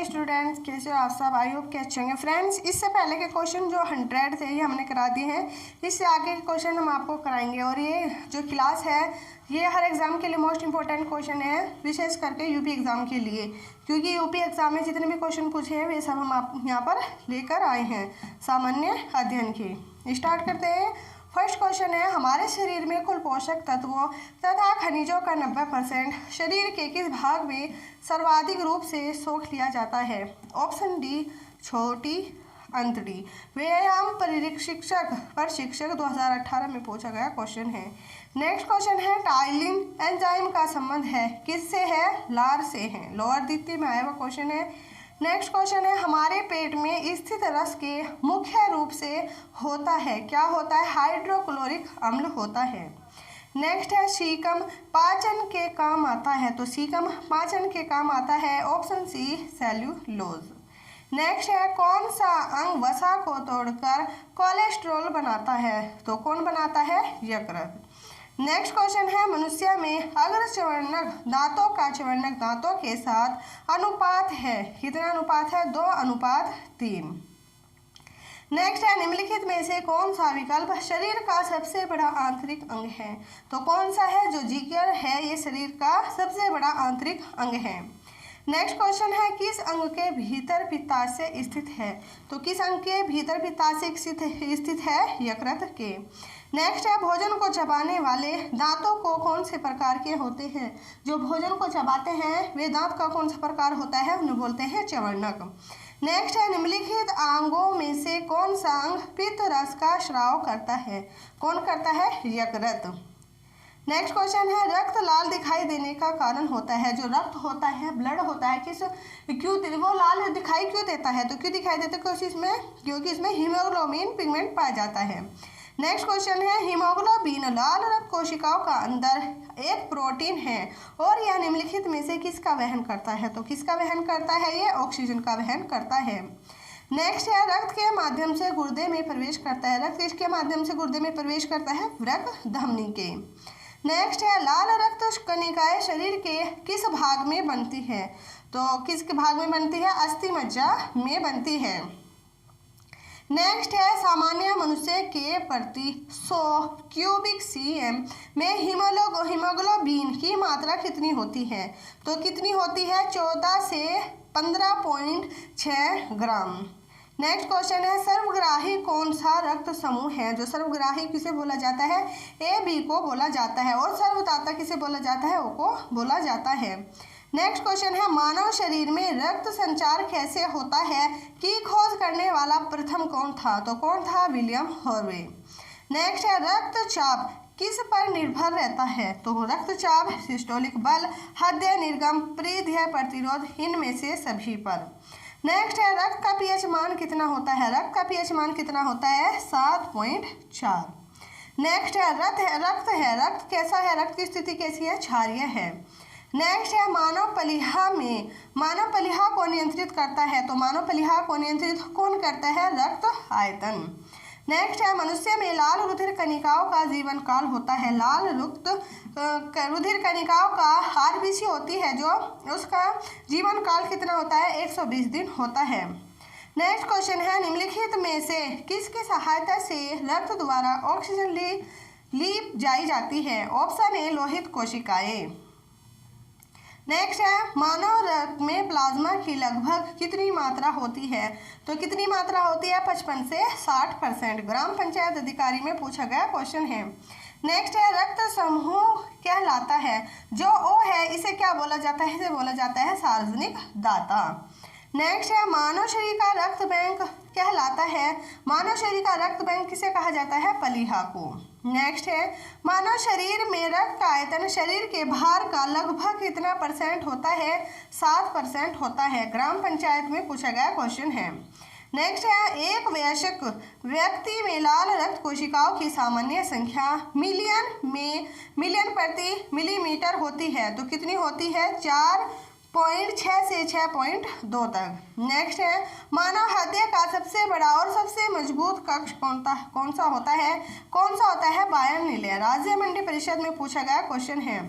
Hello students, कैसे हो आप सब? आई होप के अच्छे होंगे। फ्रेंड्स, इससे पहले के क्वेश्चन जो 100 थे ये हमने करा दिए हैं। इससे आगे के क्वेश्चन हम आपको कराएंगे और ये जो क्लास है ये हर एग्ज़ाम के लिए मोस्ट इंपॉर्टेंट क्वेश्चन है, विशेष करके यूपी एग्ज़ाम के लिए, क्योंकि यूपी एग्ज़ाम में जितने भी क्वेश्चन पूछे हैं वे सब हम आप यहाँ पर लेकर आए हैं सामान्य अध्ययन के। स्टार्ट करते हैं। फर्स्ट क्वेश्चन है, हमारे शरीर में कुल पोषक तत्वों तथा खनिजों का 90% शरीर के किस भाग में सर्वाधिक रूप से सोख लिया जाता है? ऑप्शन डी, छोटी अंतड़ी। व्यायाम प्रशिक्षक 2018 में पूछा गया क्वेश्चन है। नेक्स्ट क्वेश्चन है, टाइलिन एंजाइम का संबंध है किससे है? लार से है। लोअर द्वितीय में आया हुआ क्वेश्चन है। नेक्स्ट क्वेश्चन है, हमारे पेट में स्थित रस के मुख्य रूप से होता है, क्या होता है? हाइड्रोक्लोरिक अम्ल होता है। नेक्स्ट है, सीकम पाचन के काम आता है, तो सीकम पाचन के काम आता है। ऑप्शन सी, सेल्यूलोज। नेक्स्ट है, कौन सा अंग वसा को तोड़कर कोलेस्ट्रॉल बनाता है? तो कौन बनाता है? यकृत। नेक्स्ट क्वेश्चन है, मनुष्य में अग्र चवर्णक दांतों का चवर्णक दांतों के साथ अनुपात है, कितना अनुपात है? 2:3। नेक्स्ट है, निम्नलिखित में से कौन सा विकल्प शरीर का सबसे बड़ा आंतरिक अंग है? तो कौन सा है? जो जिगर है ये शरीर का सबसे बड़ा आंतरिक अंग है। नेक्स्ट क्वेश्चन है, किस अंग के भीतर पित्ताशय स्थित है? तो किस अंग के भीतर पित्ताशय स्थित है? यकृत के। नेक्स्ट है, भोजन को चबाने वाले दांतों को कौन से प्रकार के होते हैं? जो भोजन को चबाते हैं वे दांत का कौन सा प्रकार होता है? उन्हें बोलते हैं चवर्णक। नेक्स्ट है, निम्नलिखित अंगों में से कौन सा अंग पित्त रस का स्राव करता है? कौन करता है? यकृत। नेक्स्ट क्वेश्चन है, रक्त लाल दिखाई देने का कारण होता है? जो रक्त होता है, ब्लड होता है, क्यों वो लाल दिखाई क्यों देता है? तो क्यों दिखाई देता है? क्योंकि इसमें हीमोग्लोबिन पिगमेंट पाया जाता है। नेक्स्ट क्वेश्चन है, हीमोग्लोबिन लाल रक्त कोशिकाओं का अंदर एक प्रोटीन है और यह निम्नलिखित में से किसका वहन करता है? तो किसका वहन करता है? ये ऑक्सीजन का वहन करता है। नेक्स्ट है, रक्त के माध्यम से गुर्दे में प्रवेश करता है। रक्त किसके माध्यम से गुर्दे में प्रवेश करता है? रक्त धमनी के। नेक्स्ट है, लाल रक्त कणिकाएं शरीर के किस भाग में बनती है? तो किस भाग में बनती है? अस्थि मज्जा में बनती है। नेक्स्ट है, सामान्य मनुष्य के प्रति 100 क्यूबिक सीएम में हीमोग्लोबिन की मात्रा कितनी होती है? तो कितनी होती है? 14 से 15.6 ग्राम। नेक्स्ट क्वेश्चन है, सर्वग्राही कौन सा रक्त समूह है? जो सर्वग्राही किसे बोला जाता है? ए बी को बोला जाता है। और सर्वदाता किसे बोला जाता है? ओ को बोला जाता है। नेक्स्ट क्वेश्चन है, मानव शरीर में रक्त संचार कैसे होता है की खोज करने वाला प्रथम कौन था? तो कौन था? William Harvey. नेक्स्ट है, रक्तचाप किस पर निर्भर रहता है? तो रक्तचाप सिस्टोलिक बल, हृदय निर्गम, परिधीय प्रतिरोध, इनमें से सभी पर। नेक्स्ट है, रक्त का पीएच मान कितना होता है? रक्त का पीएच मान कितना होता है? 7.4। नेक्स्ट है, रक्त कैसा है? रक्त की स्थिति कैसी है? क्षारीय है। नेक्स्ट है, मानव पलिहा को नियंत्रित करता है? तो मानव पलिहा को नियंत्रित कौन करता है? रक्त आयतन। नेक्स्ट है, मनुष्य में लाल रुधिर कणिकाओं का जीवन काल होता है। लाल रुधिर कणिकाओं का आरबीसी होती है जो उसका जीवन काल कितना होता है? 120 दिन होता है। नेक्स्ट क्वेश्चन है, निम्नलिखित में से किसकी सहायता से रक्त द्वारा ऑक्सीजन ली जाई जाती है? ऑप्शन ए, लोहित कोशिकाएं। नेक्स्ट है, मानव रक्त में प्लाज्मा की लगभग कितनी मात्रा होती है? तो कितनी मात्रा होती है? 55 से 60%। ग्राम पंचायत अधिकारी में पूछा गया क्वेश्चन है। नेक्स्ट है, रक्त समूह कहलाता है? जो ओ है इसे क्या बोला जाता है? इसे बोला जाता है सार्वजनिक दाता। नेक्स्ट है, मानव शरीर का रक्त बैंक कहलाता है? मानव शरीर का रक्त बैंक किसे कहा जाता है? पलिहा को। नेक्स्ट है, मानव शरीर में रक्त का आयतन शरीर के भार का लगभग कितना % होता है? 7% होता है। ग्राम पंचायत में पूछा गया क्वेश्चन है। नेक्स्ट है, एक वयस्क व्यक्ति में लाल रक्त कोशिकाओं की सामान्य संख्या मिलियन प्रति मिलीमीटर होती है। तो कितनी होती है? 4.6 से 6.2 तक। नेक्स्ट है, मानव हृदय का सबसे बड़ा और सबसे मजबूत कक्ष कौन सा होता है? बाह्य निलय। राज्य मंडी परिषद में पूछा गया क्वेश्चन है।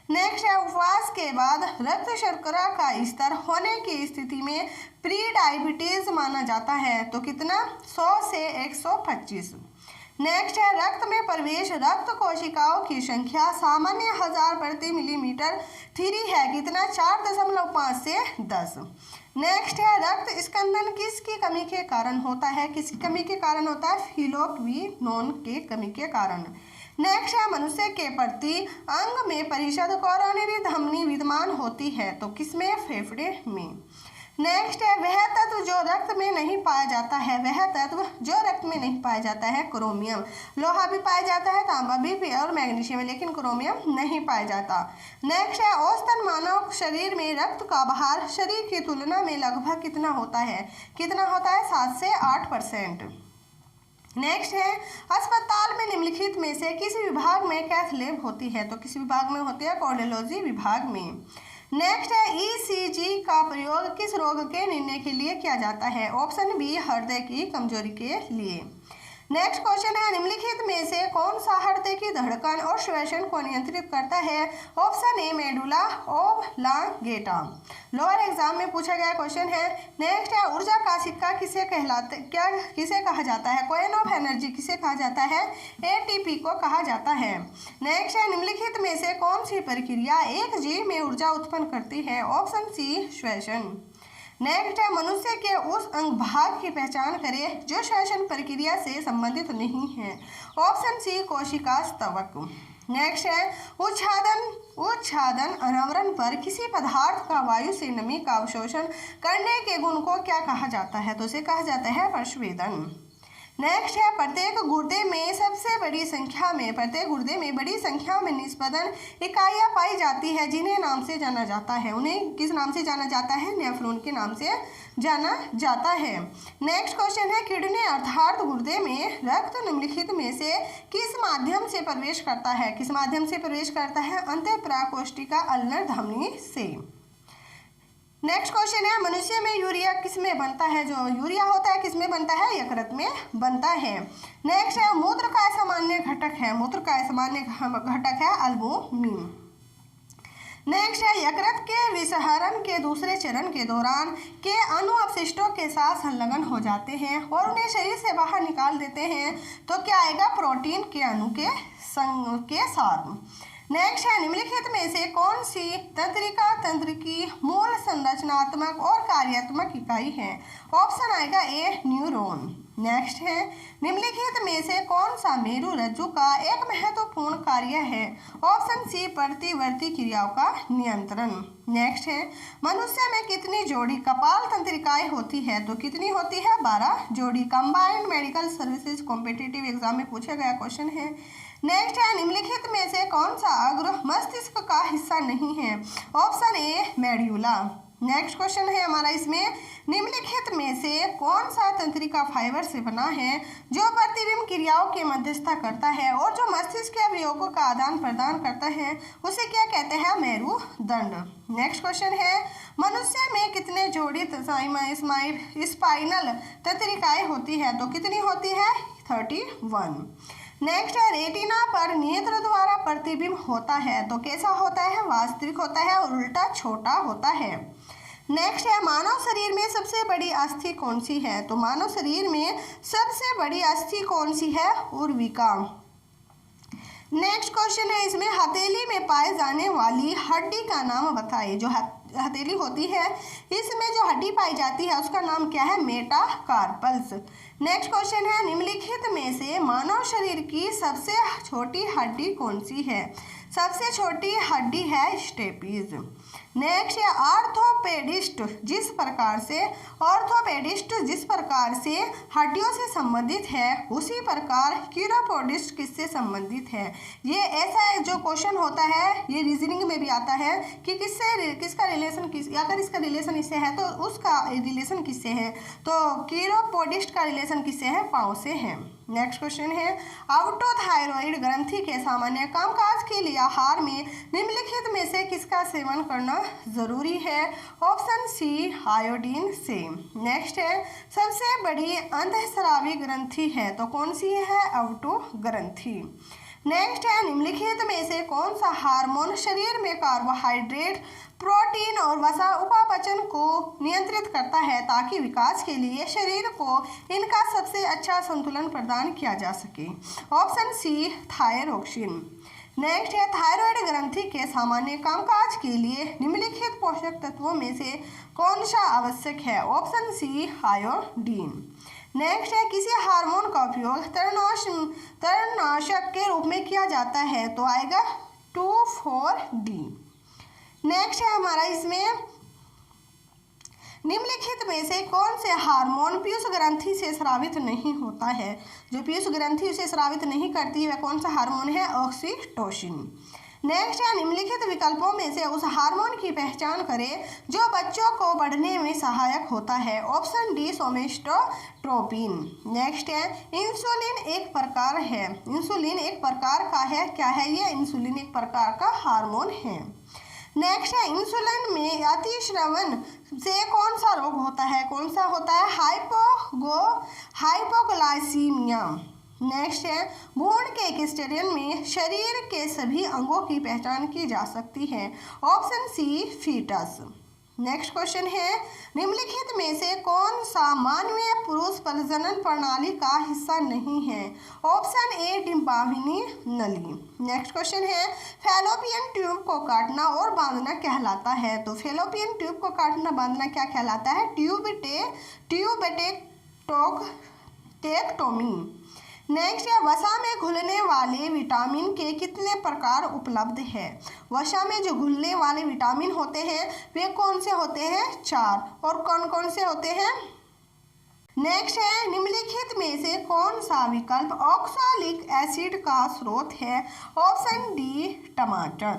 नेक्स्ट है उपवास के बाद रक्त शर्करा का स्तर होने की स्थिति में प्री डायबिटीज माना जाता है, तो कितना 100 से 125। नेक्स्ट है रक्त में प्रवेश रक्त कोशिकाओं की संख्या सामान्य 1000 प्रति मिलीमीटर 3 है, कितना 4.5 से 10। नेक्स्ट है रक्त स्कंदन किसकी कमी के कारण होता है, किसकी कमी के कारण होता है, हीमोग्लोबिन के कमी के कारण। नेक्स्ट है मनुष्य के प्रति अंग में परिषद कोरोनरी धमनी विद्यमान होती है, तो किसमें, फेफड़े में। नेक्स्ट है वह तत्व जो रक्त में नहीं पाया जाता है, वह तत्व जो रक्त में नहीं पाया जाता है, क्रोमियम। लोहा भी पाया जाता है, तांबा भी और मैग्नीशियम, लेकिन क्रोमियम नहीं पाया जाता। नेक्स्ट है औसतन मानव शरीर में रक्त का बाहर शरीर की तुलना में लगभग कितना होता है, कितना होता है 7 से 8%। नेक्स्ट है अस्पताल में निम्नलिखित में से किस विभाग में कैथ लैब होती है, तो किस विभाग में होती है, कार्डियोलॉजी विभाग में। नेक्स्ट है ईसीजी का प्रयोग किस रोग के निर्णय के लिए किया जाता है, ऑप्शन बी हृदय की कमजोरी के लिए। नेक्स्ट क्वेश्चन है निम्नलिखित में से कौन सा हृदय की धड़कन और श्वसन को नियंत्रित करता है, option A medulla oblongata. Lower exam में पूछा गया क्वेश्चन है। नेक्स्ट है ऊर्जा का सिक्का किसे कहा जाता है, कॉइन ऑफ एनर्जी किसे कहा जाता है, एटीपी को कहा जाता है। नेक्स्ट है निम्नलिखित में से कौन सी प्रक्रिया एक जीव में ऊर्जा उत्पन्न करती है, ऑप्शन सी श्वसन। नेक्स्ट है मनुष्य के उस अंग भाग की पहचान करें जो श्वसन प्रक्रिया से संबंधित नहीं है, ऑप्शन सी कोशिका स्तवक। नेक्स्ट है उच्छादन अनावरण पर किसी पदार्थ का वायु से नमी का अवशोषण करने के गुण को क्या कहा जाता है, तो उसे कहा जाता है प्रस्वेदन। नेक्स्ट है प्रत्येक गुर्दे में बड़ी संख्या में निष्पदन इकाइयाँ पाई जाती है जिन्हें नाम से जाना जाता है, उन्हें किस नाम से जाना जाता है, नेफ्रॉन के नाम से जाना जाता है। नेक्स्ट क्वेश्चन है किडनी अर्थात गुर्दे में रक्त निम्नलिखित में से किस माध्यम से प्रवेश करता है, किस माध्यम से प्रवेश करता है, अंतःप्राकोष्ठिका अल्नर धमनी से। नेक्स्ट क्वेश्चन है मनुष्य में यूरिया किस में बनता है, जो यूरिया होता है किस में बनता है, यकृत में बनता है। नेक्स्ट है मूत्र का सामान्य घटक है अल्बुमिन। नेक्स्ट है यकृत के विसहरण के दूसरे चरण के दौरान के अणु अपशिष्टों के साथ संलग्न हो जाते हैं और उन्हें शरीर से बाहर निकाल देते हैं, तो क्या आएगा, प्रोटीन के अणु के संग के साथ। नेक्स्ट है निम्नलिखित में से कौन सी तंत्र की मूल संरचनात्मक और कार्यात्मक इकाई है, ऑप्शन आएगा ए न्यूरॉन। नेक्स्ट है निम्नलिखित में से कौन सा मेरु रज्जु का एक महत्वपूर्ण कार्य है, ऑप्शन सी प्रतिवर्ती क्रियाओं का नियंत्रण। नेक्स्ट है मनुष्य में कितनी जोड़ी कपाल तंत्रिकाएं होती है, तो कितनी होती है, 12 जोड़ी। Combined medical services competitive exam में पूछा गया क्वेश्चन है। नेक्स्ट है निम्नलिखित में से कौन सा अग्र मस्तिष्क का हिस्सा नहीं है, option A medulla. Next question है हमारा इसमें निम्नलिखित में से कौन सा तंत्रिका फाइबर से बना है जो प्रतिबिंब क्रियाओं के मध्यस्थता करता है और जो मस्तिष्क के अवयवों का आदान प्रदान करता है, उसे क्या कहते हैं, मेरुदंड। नेक्स्ट क्वेश्चन है मनुष्य में कितने जोड़ी स्पाइनल तंत्रिकाएं होती है, तो कितनी होती है, 31। नेक्स्ट है रेटिना पर नेत्र द्वारा प्रतिबिंब होता है, तो कैसा होता है, वास्तविक होता है और उल्टा छोटा होता है। नेक्स्ट है मानव शरीर में सबसे बड़ी अस्थि कौन सी है, तो मानव शरीर में सबसे बड़ी अस्थि कौन सी है, उर्विका। नेक्स्ट क्वेश्चन है इसमें हथेली में पाए जाने वाली हड्डी का नाम बताइए। जो हथेली होती है इसमें जो हड्डी पाई जाती है उसका नाम क्या है, मेटाकार्पल्स। नेक्स्ट क्वेश्चन है निम्नलिखित में से मानव शरीर की सबसे छोटी हड्डी कौन सी है, सबसे छोटी हड्डी है स्टेपीज। नेक्स्ट है ऑर्थोपेडिस्ट जिस प्रकार से हड्डियों से संबंधित है उसी प्रकार कीरोपोडिस्ट किससे संबंधित है। ये ऐसा जो क्वेश्चन होता है ये रीजनिंग में भी आता है कि किसका रिलेशन अगर इसका रिलेशन इससे है तो उसका रिलेशन किससे है, तो कीरोपोडिस्ट का रिलेशन किससे है, पाँव से है। नेक्स्ट क्वेश्चन है ऑटोथायरॉइड ग्रंथि के सामान्य कामकाज के लिए आहार में निम्नलिखित में से किसका सेवन करना जरूरी है, ऑप्शन सी आयोडीन से। नेक्स्ट है सबसे बड़ी अंतःस्रावी ग्रंथि है, तो कौन सी है, ऑटो ग्रंथि। नेक्स्ट है निम्नलिखित में से कौन सा हार्मोन शरीर में कार्बोहाइड्रेट, प्रोटीन और वसा उपापचन को नियंत्रित करता है ताकि विकास के लिए शरीर को इनका सबसे अच्छा संतुलन प्रदान किया जा सके। Option C thyroxine. नेक्स्ट है थायराइड ग्रंथि के सामान्य कामकाज के लिए निम्नलिखित पोषक तत्वों में से कौन सा आवश्यक है। ऑप्शन सी आयोडीन। नेक्स्ट है किसी हार्मोन का उपयोग तृणनाशक के रूप में किया जाता है तो आएगा 2,4-D। नेक्स्ट है हमारा इसमें निम्नलिखित में से कौन से हार्मोन पीयूष ग्रंथि से स्रावित नहीं होता है। जो पीयूष ग्रंथि उसे स्रावित नहीं करती है वह कौन सा हार्मोन है। ऑक्सीटोसिन। नेक्स्ट है निम्नलिखित विकल्पों में से उस हार्मोन की पहचान करें जो बच्चों को बढ़ने में सहायक होता है। Option D somatotropin. नेक्स्ट है इंसुलिन एक प्रकार है। इंसुलिन एक प्रकार का है, क्या है ये। इंसुलिन एक प्रकार का हार्मोन है। नेक्स्ट है इंसुलिन में अतिश्रवण से कौन सा रोग होता है। कौन सा होता है। हाइपोग्लाइसीमिया। नेक्स्ट है भ्रूण के एक स्टेडियम में शरीर के सभी अंगों की पहचान की जा सकती है। Option C fetus. Next question है निम्नलिखित में से कौन सा मानवीय पुरुष प्रजनन प्रणाली का हिस्सा नहीं है। ऑप्शन ए डिंबाविनी नली। नेक्स्ट क्वेश्चन है फैलोपियन ट्यूब को काटना और बांधना कहलाता है तो फैलोपियन ट्यूब को काटना बांधना क्या कहलाता है। ट्यूबेक्टोमी। नेक्स्ट है वसा में घुलने वाले विटामिन के कितने प्रकार उपलब्ध है। वसा में जो घुलने वाले विटामिन होते हैं वे कौन से होते हैं। 4। और कौन कौन से होते हैं। नेक्स्ट है निम्नलिखित में से कौन सा विकल्प ऑक्सैलिक एसिड का स्रोत है। ऑप्शन डी टमाटर।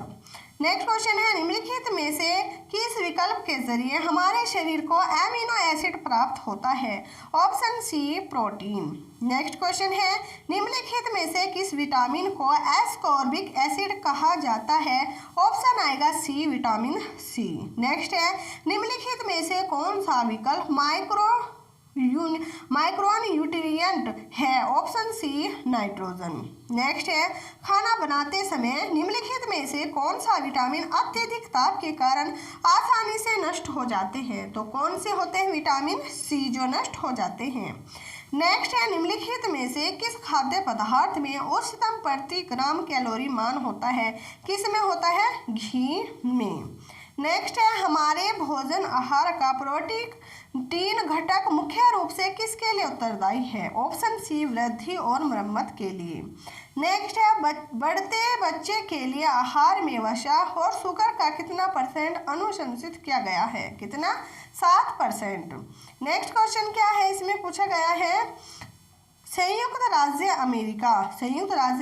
नेक्स्ट क्वेश्चन है निम्नलिखित में से किस विकल्प के जरिए हमारे शरीर को एमिनो एसिड प्राप्त होता है। Option C protein. Next question है निम्नलिखित में से किस विटामिन को एस्कॉर्बिक एसिड कहा जाता है। ऑप्शन आएगा सी विटामिन सी। नेक्स्ट है निम्नलिखित में से कौन सा विकल्प माइक्रोन्यूट्रिएंट है। ऑप्शन सी नाइट्रोजन। नेक्स्ट है खाना बनाते समय निम्नलिखित में से कौन सा विटामिन अत्यधिक ताप के कारण आसानी से नष्ट हो जाते हैं तो कौन से होते हैं। विटामिन सी जो नष्ट हो जाते हैं। नेक्स्ट है निम्नलिखित में से किस खाद्य पदार्थ में उच्चतम प्रति ग्राम कैलोरी मान होता है। किस में होता है। घी में। नेक्स्ट है हमारे भोजन आहार का प्रोटीन घटक मुख्य रूप से किसके लिए उत्तरदायी है। ऑप्शन सी वृद्धि और मरम्मत के लिए। नेक्स्ट है बढ़ते बच्चे के लिए आहार में वसा और शुगर का कितना % अनुशंसित किया गया है। कितना। 7%। नेक्स्ट क्वेश्चन क्या है इसमें पूछा गया है संयुक्त राज्य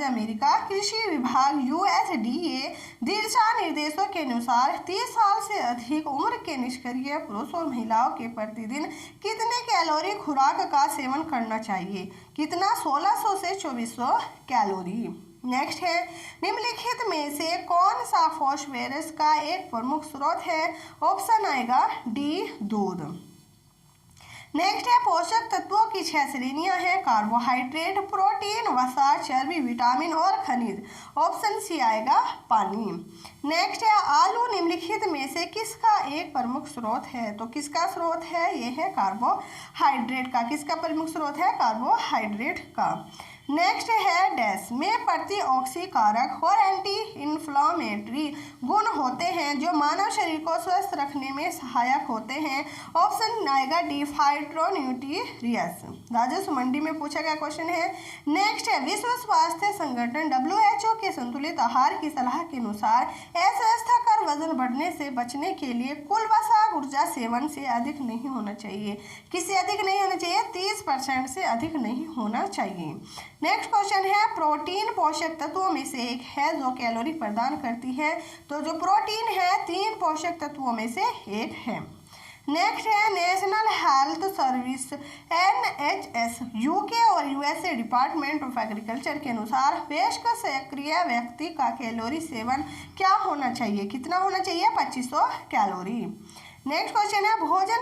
अमेरिका कृषि विभाग USDA दिशा निर्देशों के अनुसार 30 साल से अधिक उम्र के निष्क्रिय पुरुष और महिलाओं के प्रतिदिन कितने कैलोरी खुराक का सेवन करना चाहिए। कितना। 1600 से 2400 कैलोरी। नेक्स्ट है निम्नलिखित में से कौन सा फॉस्फोरस का एक प्रमुख स्रोत है। ऑप्शन आएगा डी दूध। नेक्स्ट है पोषक तत्वों की 6 श्रेणियां हैं। कार्बोहाइड्रेट, प्रोटीन, वसा, चर्बी, विटामिन और खनिज। ऑप्शन सी आएगा पानी। नेक्स्ट है आलू निम्नलिखित में से किसका एक प्रमुख स्रोत है तो किसका स्रोत है। ये है कार्बोहाइड्रेट का। किसका प्रमुख स्रोत है। कार्बोहाइड्रेट का। नेक्स्ट है डैश में प्रतिऑक्सीकारक और एंटी इन्फ्लामेटरी गुण होते हैं जो मानव शरीर को स्वस्थ रखने में सहायक होते हैं। ऑप्शन आएगा डी फाइटोन्यूट्रियस। राजस्व मंडी में पूछा गया क्वेश्चन है। नेक्स्ट है विश्व स्वास्थ्य संगठन WHO के संतुलित आहार की सलाह के अनुसार अस्वास्थ्यकर वजन बढ़ने से बचने के लिए कुल वसा ऊर्जा सेवन से अधिक नहीं होना चाहिए। किससे अधिक नहीं होना चाहिए। 30% से अधिक नहीं होना चाहिए। नेक्स्ट क्वेश्चन है प्रोटीन पोषक तत्वों में से एक है जो कैलोरी प्रदान करती है तो जो प्रोटीन है 3 पोषक तत्वों में से एक है। नेक्स्ट है national health service NHS UK और USA डिपार्टमेंट ऑफ एग्रीकल्चर के अनुसार वयस्क सक्रिय व्यक्ति का कैलोरी सेवन क्या होना चाहिए। कितना होना चाहिए। 2500 कैलोरी। नेक्स्ट क्वेश्चन है भोजन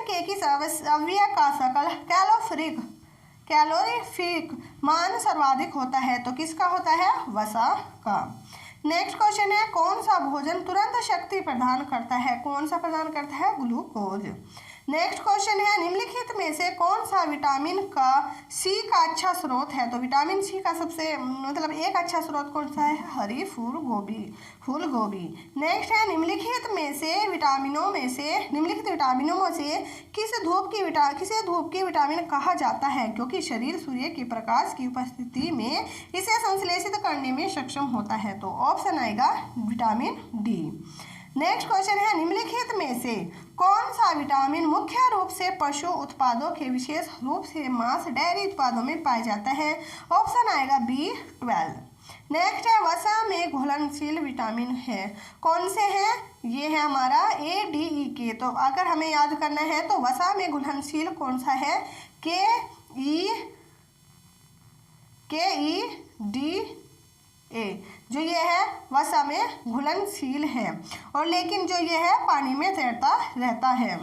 के किस अवयव का सकल कैलोरीफिक मान सर्वाधिक होता है, तो किसका होता है? वसा का। नेक्स्ट क्वेश्चन है, कौन सा भोजन तुरंत शक्ति प्रदान करता है? कौन सा प्रदान करता है? ग्लूकोज। नेक्स्ट क्वेश्चन है, निम्नलिखित में से कौन सा विटामिन का सी का अच्छा स्रोत है? तो विटामिन सी का सबसे मतलब एक अच्छा स्रोत कौन सा है? हरी फूल गोभी। नेक्स्ट है, निम्नलिखित विटामिनों में से किसे धूप की विटामिन कहा जाता है? क्योंकि शरीर सूर्य के प्रकाश की उपस्थिति में इसे संश्लेषित करने में सक्षम होता है। तो ऑप्शन आएगा विटामिन डी। नेक्स्ट क्वेश्चन है, निम्नलिखित में से कौन सा विटामिन मुख्य रूप से पशु उत्पादों के विशेष रूप से मांस डेयरी उत्पादों में पाया जाता है? ऑप्शन आएगा B12। नेक्स्ट है, वसा में घुलनशील विटामिन है, कौन से हैं? ये है हमारा ADE तो अगर हमें याद करना है तो वसा में घुलनशील कौन सा है? KEDA जो ये है वसा में घुलनशील है, और लेकिन जो ये है पानी में तैरता रहता है।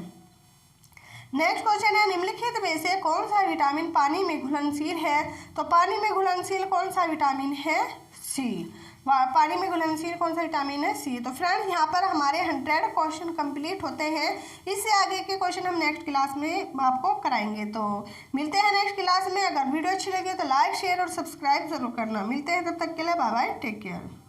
नेक्स्ट क्वेश्चन है, निम्नलिखित में से कौन सा विटामिन पानी में घुलनशील है? तो पानी में घुलनशील कौन सा विटामिन है? सी। पानी में घुलनशील कौन सा विटामिन है? सी। तो फ्रेंड्स यहाँ पर हमारे 100 क्वेश्चन कंप्लीट होते हैं। इससे आगे के क्वेश्चन हम नेक्स्ट क्लास में आपको कराएंगे। तो मिलते हैं नेक्स्ट क्लास में। अगर वीडियो अच्छी लगे तो लाइक शेयर और सब्सक्राइब जरूर करना। मिलते हैं, तब तक के लिए बाय बाय, टेक केयर।